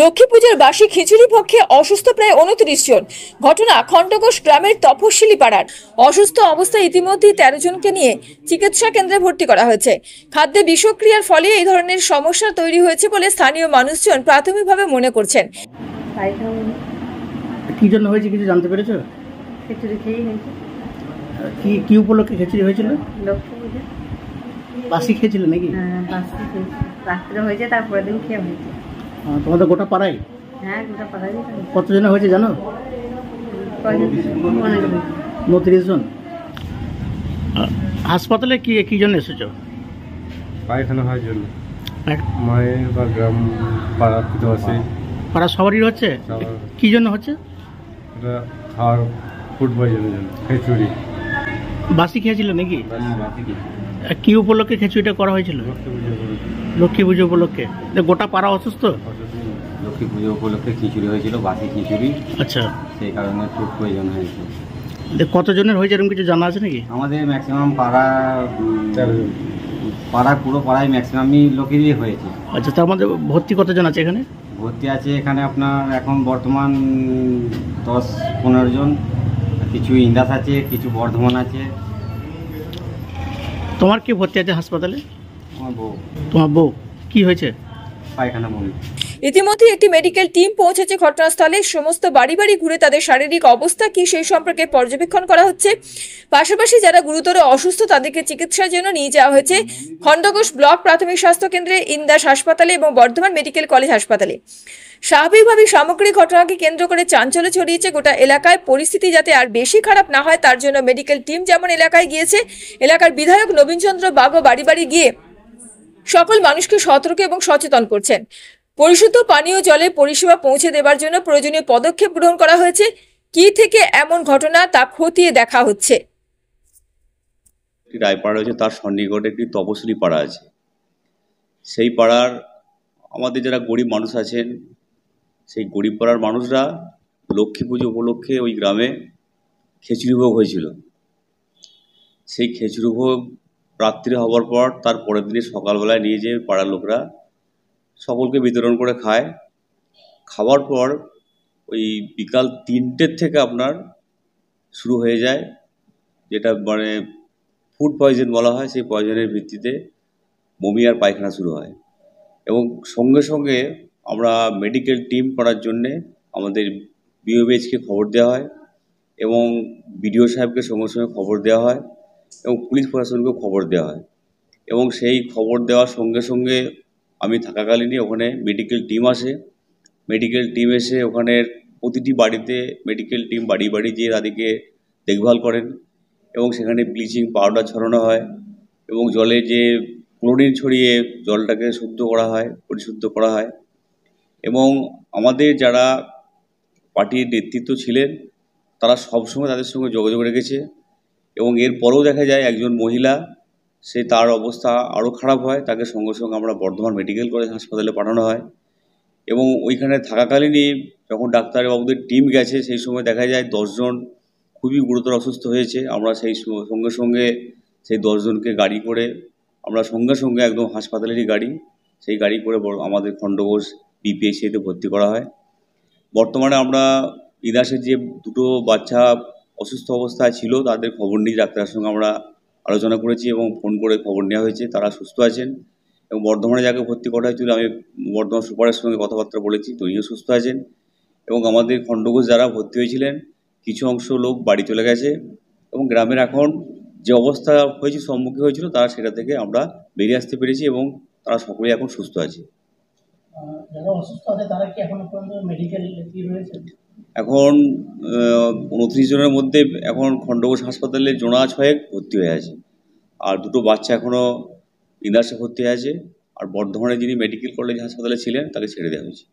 লক্ষ্মী পুজোর বাসী খিচুড়ি পক্ষে অসুস্থ প্রায় 29 জন। ঘটনা খণ্ডঘোষ গ্রামের তপশিলি পাড়ার। অসুস্থ অবস্থায় ইতিমধ্যেই 13 জনকে নিয়ে চিকিৎসা কেন্দ্রে ভর্তি করা হয়েছে। খাদ্যে বিষক্রিয়ার ফলে এই ধরনের সমস্যা তৈরি হয়েছে বলে স্থানীয় মানুষজন প্রাথমিকভাবে মনে করছেন। কি জন্য হয়েছে কিছু জানতে পেরেছো? খিচুড়ি খেয়েই হয়েছে। কি উপলক্ষে খিচুড়ি হয়েছিল? লক্ষ্মী পুজো। বাসি খেয়েছিল নাকি? হ্যাঁ, বাসি খেয়েছি। রাত্রে হয়েছে, তারপরের দিন খেয়ে হয়েছে। তোমাদের গোটা পাড়ায়? হ্যাঁ, গোটা পাড়ায়। কতজনে হয়েছে জানো? 29 জন। হাসপাতালে কি জন্য এসেছো? পায়খানা হওয়ার জন্য। মায়ের বা গ্রাম পাড়ার আছে। পাড়া সবারই হচ্ছে? কি জন্য হচ্ছে? এটা খাওয়ার ফুড পয়জনের জন্য। খিচুড়ি বাসি খেয়েছিল নাকি? কি উপলক্ষে খিচুড়িটা করা হয়েছিল? লক্ষ্মী পুজো উপলক্ষে। গোটা পাড়া অসুস্থ? লক্ষ্মী পুজো উপলক্ষে খিচুড়ি হয়েছিল, বাসি খিচুড়ি। আচ্ছা, সেই কারণে ফুড পয়জন হয়েছে। কতজনের হয়েছে এরকম কিছু জানা আছে নাকি? আমাদের ম্যাক্সিমাম পাড়ার পুরো পাড়ায় ম্যাক্সিমামই লোকেরই হয়েছে। আচ্ছা, তার মধ্যে ভর্তি কতজন আছে এখানে? ভর্তি আছে এখানে আপনার এখন বর্তমান 10-15 জন। কিছু ইন্দাস আছে, কিছু বর্ধমান আছে। তোমার কি ভর্তি আছে হাসপাতালে? আমার বউ। তোমার বউ কি হয়েছে? পায়খানা বমি। ইতিমধ্যে একটি মেডিকেল টিম পৌঁছেছে ঘটনাস্থলে। সমস্ত বাড়ি বাড়ি ঘুরে তাদের শারীরিক অবস্থা কি সেই সম্পর্কে পর্যবেক্ষণ করা হচ্ছে। পাশাপাশি যারা গুরুতর অসুস্থ তাদেরকে চিকিৎসার জন্য নিয়ে যাওয়া হয়েছে খণ্ডঘোষ ব্লক প্রাথমিক স্বাস্থ্য কেন্দ্রে, ইন্দাস হাসপাতালে এবং বর্ধমান মেডিকেল কলেজ হাসপাতালে। স্বাভাবিকভাবেই সামগ্রিক ঘটনাকে কেন্দ্র করে চাঞ্চল্য ছড়িয়েছে গোটা এলাকায়। পরিস্থিতি যাতে আর বেশি খারাপ না হয় তার জন্য মেডিকেল টিম যেমন এলাকায় গিয়েছে, এলাকার বিধায়ক নবীন চন্দ্র বাগও বাড়ি বাড়ি গিয়ে সকল মানুষকে সতর্ক এবং সচেতন করছেন। পরিশুদ্ধ পানীয় জলের পরিষেবা পৌঁছে দেওয়ার জন্য প্রয়োজনীয় পদক্ষেপ গ্রহণ করা হয়েছে। কি থেকে এমন ঘটনা তা খতিয়ে দেখা হচ্ছে। রায়পাড়া রয়েছে, তার সন্নিকটে একটি তপশিলি পাড়া আছে। সেই পাড়ার আমাদের যারা গরিব মানুষ আছেন, সেই গরিব পাড়ার মানুষরা লক্ষ্মী পুজো উপলক্ষে ওই গ্রামে খিচুড়ি ভোগ হয়েছিল। সেই খিচুড়ি ভোগ রাত্রি হওয়ার পর তার পরের দিনে সকালবেলায় নিয়ে যেয়ে পাড়ার লোকরা সকলকে বিতরণ করে খায়। খাওয়ার পর ওই বিকাল 3টের থেকে আপনার শুরু হয়ে যায়, যেটা মানে ফুড পয়জন বলা হয়। সেই পয়জনের ভিত্তিতে বমি আর পায়খানা শুরু হয় এবং সঙ্গে সঙ্গে আমরা মেডিকেল টিম করার জন্যে আমাদের বিওবিএইচকে খবর দেওয়া হয় এবং বিডিও সাহেবকে সঙ্গে সঙ্গে খবর দেওয়া হয় এবং পুলিশ প্রশাসনকেও খবর দেওয়া হয়। এবং সেই খবর দেওয়ার সঙ্গে সঙ্গে আমি থাকাকালীনই ওখানে মেডিকেল টিম আসে। মেডিকেল টিম এসে ওখানের প্রতিটি বাড়িতে মেডিকেল টিম বাড়ি বাড়ি যেয়ে তাদেরকে দেখভাল করেন এবং সেখানে ব্লিচিং পাউডার ছড়ানো হয় এবং জলে যে ক্লোরিন ছড়িয়ে জলটাকে শুদ্ধ করা হয়, পরিশুদ্ধ করা হয়। এবং আমাদের যারা পার্টির নেতৃত্ব ছিলেন তারা সবসময় তাদের সঙ্গে যোগাযোগ রেখেছে এবং এরপরেও দেখা যায় একজন মহিলা, তার অবস্থা আরও খারাপ হয়, তাকে সঙ্গে সঙ্গে আমরা বর্ধমান মেডিকেল কলেজ হাসপাতালে পাঠানো হয়। এবং ওইখানে থাকাকালীনই যখন ডাক্তারবাবুদের টিম গেছে সেই সময় দেখা যায় 10 জন খুবই গুরুতর অসুস্থ হয়েছে। আমরা সেই সঙ্গে সঙ্গে সেই 10 জনকে গাড়ি করে আমরা সঙ্গে সঙ্গে একদম হাসপাতালেরই গাড়ি, সেই গাড়ি করে আমাদের খণ্ডঘোষ বিপিএইচসিতে ভর্তি করা হয়। বর্তমানে আমরা ইদাসের যে 2টো বাচ্চা অসুস্থ অবস্থায় ছিল তাদের খবর নিয়ে ডাক্তারের সঙ্গে আমরা আলোচনা করেছি এবং ফোন করে খবর নেওয়া হয়েছে, তারা সুস্থ আছেন। এবং বর্ধমানে যাকে ভর্তি করা হয়েছিল আমি বর্ধমান সুপারের সঙ্গে কথাবার্তা বলেছি, তিনিও সুস্থ আছেন। এবং আমাদের খণ্ডঘোষ যারা ভর্তি হয়েছিলেন কিছু অংশ লোক বাড়ি চলে গেছে এবং গ্রামের এখন যে অবস্থা হয়েছে সম্মুখীন হয়েছিল তারা সেটা থেকে আমরা বেরিয়ে আসতে পেরেছি এবং তারা সকলেই এখন সুস্থ আছে। এখন 29 জনের মধ্যে এখন খণ্ডঘোষ হাসপাতালে জোড়া 6 ভর্তি হয়ে আছে আর 2টো বাচ্চা এখনও ইন্দাসে ভর্তি আছে আর বর্ধমানে যিনি মেডিকেল কলেজ হাসপাতালে ছিলেন তাকে ছেড়ে দেওয়া হয়েছে।